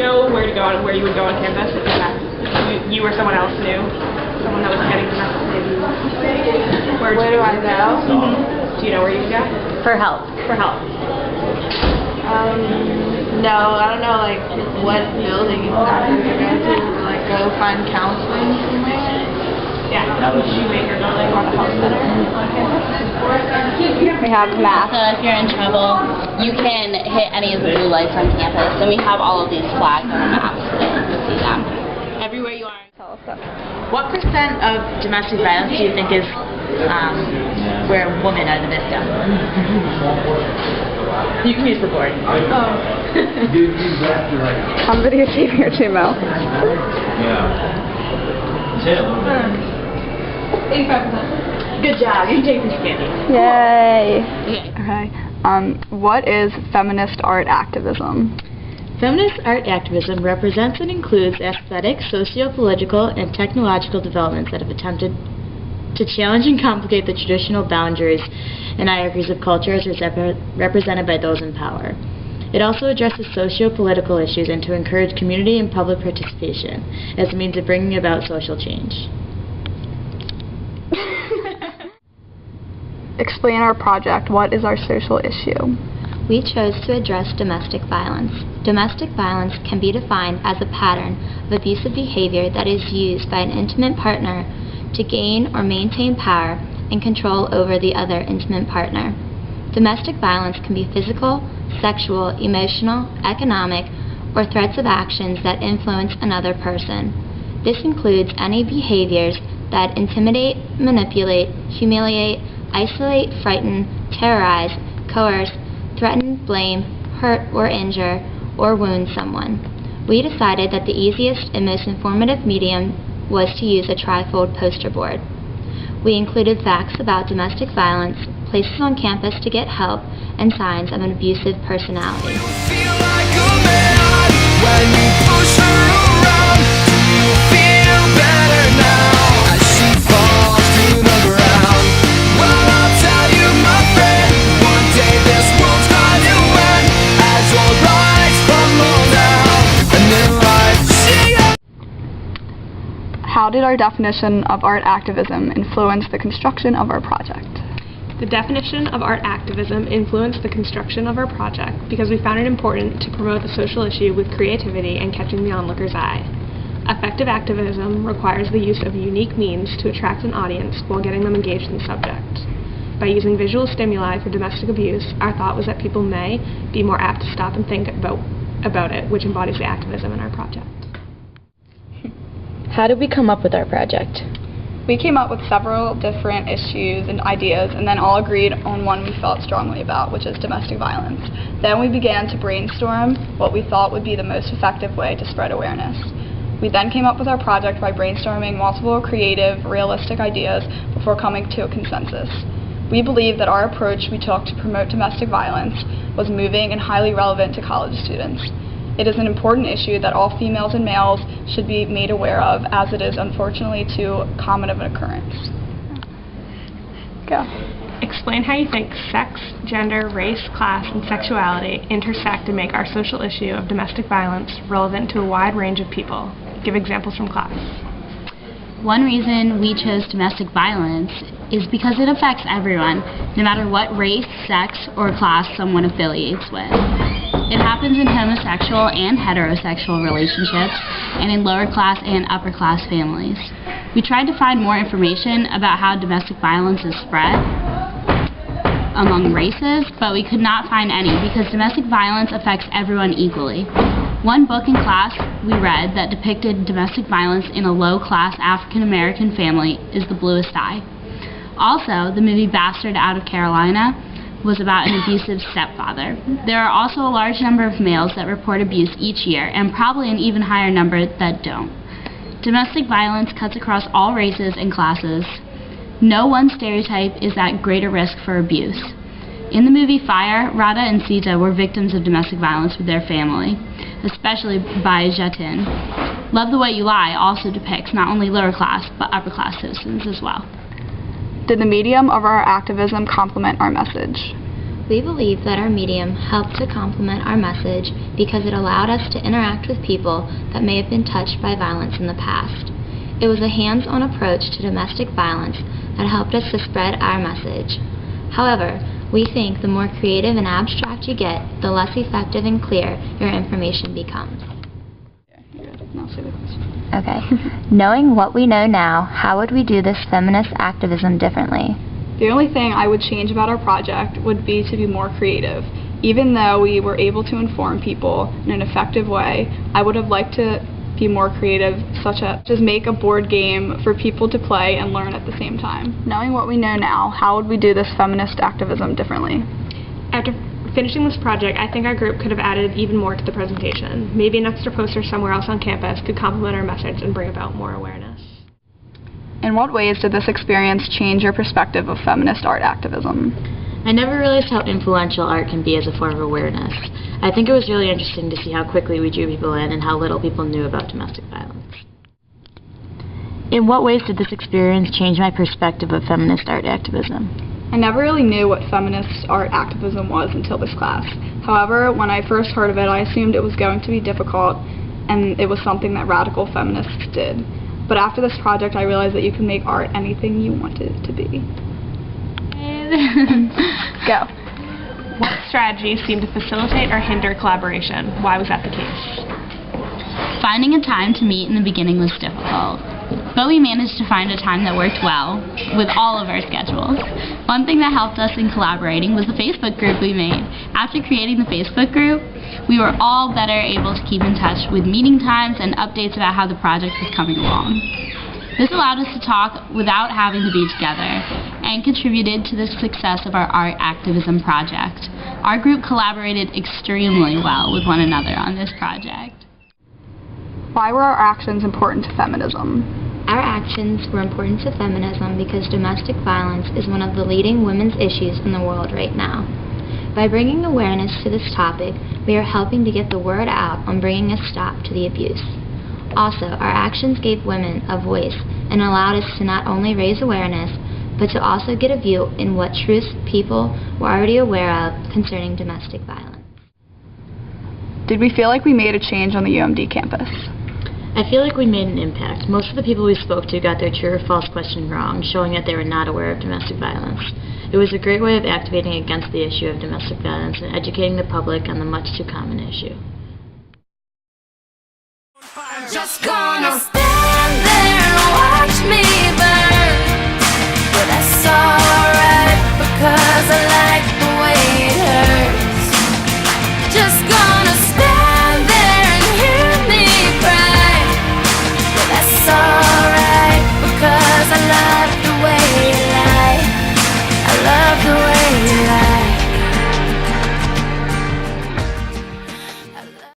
know where to go and where you would go on campus if you or someone else knew? Someone that was getting domestic abuse? Where do I go? Mm-hmm. Do you know where you would go? For help. For help. No, I don't know, like, what building exactly to go to, like, go find counseling somewhere. Yeah, Shoemaker building or the health center on campus. We have math. So if you're in trouble, you can hit any of the blue lights on campus, and we have all of these flags on the map so that you can see them. Everywhere you are. What % of domestic violence do you think is where women are the victim? You can use the board. How many are achieving your 2 mil? Yeah. 85%. Good job. You can take this candy. Yay! Okay. Okay. What is feminist art activism? Feminist art activism represents and includes aesthetic, socio-political, and technological developments that have attempted to challenge and complicate the traditional boundaries and hierarchies of culture as represented by those in power. It also addresses socio-political issues and to encourage community and public participation as a means of bringing about social change. Explain our project. What is our social issue? We chose to address domestic violence. Domestic violence can be defined as a pattern of abusive behavior that is used by an intimate partner to gain or maintain power and control over the other intimate partner. Domestic violence can be physical, sexual, emotional, economic, or threats of actions that influence another person. This includes any behaviors that intimidate, manipulate, humiliate, isolate, frighten, terrorize, coerce, threaten, blame, hurt, or injure, or wound someone. We decided that the easiest and most informative medium was to use a trifold poster board. We included facts about domestic violence, places on campus to get help, and signs of an abusive personality. How did our definition of art activism influence the construction of our project? The definition of art activism influenced the construction of our project because we found it important to promote the social issue with creativity and catching the onlooker's eye. Effective activism requires the use of unique means to attract an audience while getting them engaged in the subject. By using visual stimuli for domestic abuse, our thought was that people may be more apt to stop and think about it, which embodies the activism in our project. How did we come up with our project? We came up with several different issues and ideas and then all agreed on one we felt strongly about, which is domestic violence. Then we began to brainstorm what we thought would be the most effective way to spread awareness. We then came up with our project by brainstorming multiple creative, realistic ideas before coming to a consensus. We believe that our approach we took to promote domestic violence was moving and highly relevant to college students. It is an important issue that all females and males should be made aware of, as it is unfortunately too common of an occurrence. Go. Explain how you think sex, gender, race, class, and sexuality intersect and make our social issue of domestic violence relevant to a wide range of people. Give examples from class. One reason we chose domestic violence is because it affects everyone, no matter what race, sex, or class someone affiliates with. It happens in homosexual and heterosexual relationships, and in lower class and upper class families. We tried to find more information about how domestic violence is spread among races, but we could not find any because domestic violence affects everyone equally. One book in class we read that depicted domestic violence in a low-class African-American family is The Bluest Eye. Also, the movie Bastard Out of Carolina was about an abusive stepfather. There are also a large number of males that report abuse each year, and probably an even higher number that don't. Domestic violence cuts across all races and classes. No one stereotype is at greater risk for abuse. In the movie Fire, Radha and Sita were victims of domestic violence with their family, especially by Jatin. Love the Way You Lie also depicts not only lower class, but upper class citizens as well. Did the medium of our activism complement our message? We believe that our medium helped to complement our message because it allowed us to interact with people that may have been touched by violence in the past. It was a hands-on approach to domestic violence that helped us to spread our message. However, we think the more creative and abstract you get, the less effective and clear your information becomes. Okay. Knowing what we know now, how would we do this feminist activism differently? The only thing I would change about our project would be to be more creative. Even though we were able to inform people in an effective way, I would have liked to be more creative, such as make a board game for people to play and learn at the same time. Knowing what we know now, how would we do this feminist activism differently? After finishing this project, I think our group could have added even more to the presentation. Maybe an extra poster somewhere else on campus could complement our message and bring about more awareness. In what ways did this experience change your perspective of feminist art activism? I never realized how influential art can be as a form of awareness. I think it was really interesting to see how quickly we drew people in and how little people knew about domestic violence. In what ways did this experience change my perspective of feminist art activism? I never really knew what feminist art activism was until this class. However, when I first heard of it, I assumed it was going to be difficult and it was something that radical feminists did. But after this project, I realized that you can make art anything you want it to be. Go. What strategies seem to facilitate or hinder collaboration? Why was that the case? Finding a time to meet in the beginning was difficult, but we managed to find a time that worked well with all of our schedules. One thing that helped us in collaborating was the Facebook group we made. After creating the Facebook group, we were all better able to keep in touch with meeting times and updates about how the project was coming along. This allowed us to talk without having to be together and contributed to the success of our art activism project. Our group collaborated extremely well with one another on this project. Why were our actions important to feminism? Our actions were important to feminism because domestic violence is one of the leading women's issues in the world right now. By bringing awareness to this topic, we are helping to get the word out on bringing a stop to the abuse. Also, our actions gave women a voice and allowed us to not only raise awareness, but to also get a view in what truths people were already aware of concerning domestic violence. Did we feel like we made a change on the UMD campus? I feel like we made an impact. Most of the people we spoke to got their true or false question wrong, showing that they were not aware of domestic violence. It was a great way of activating against the issue of domestic violence and educating the public on the much too common issue. Just gonna stay.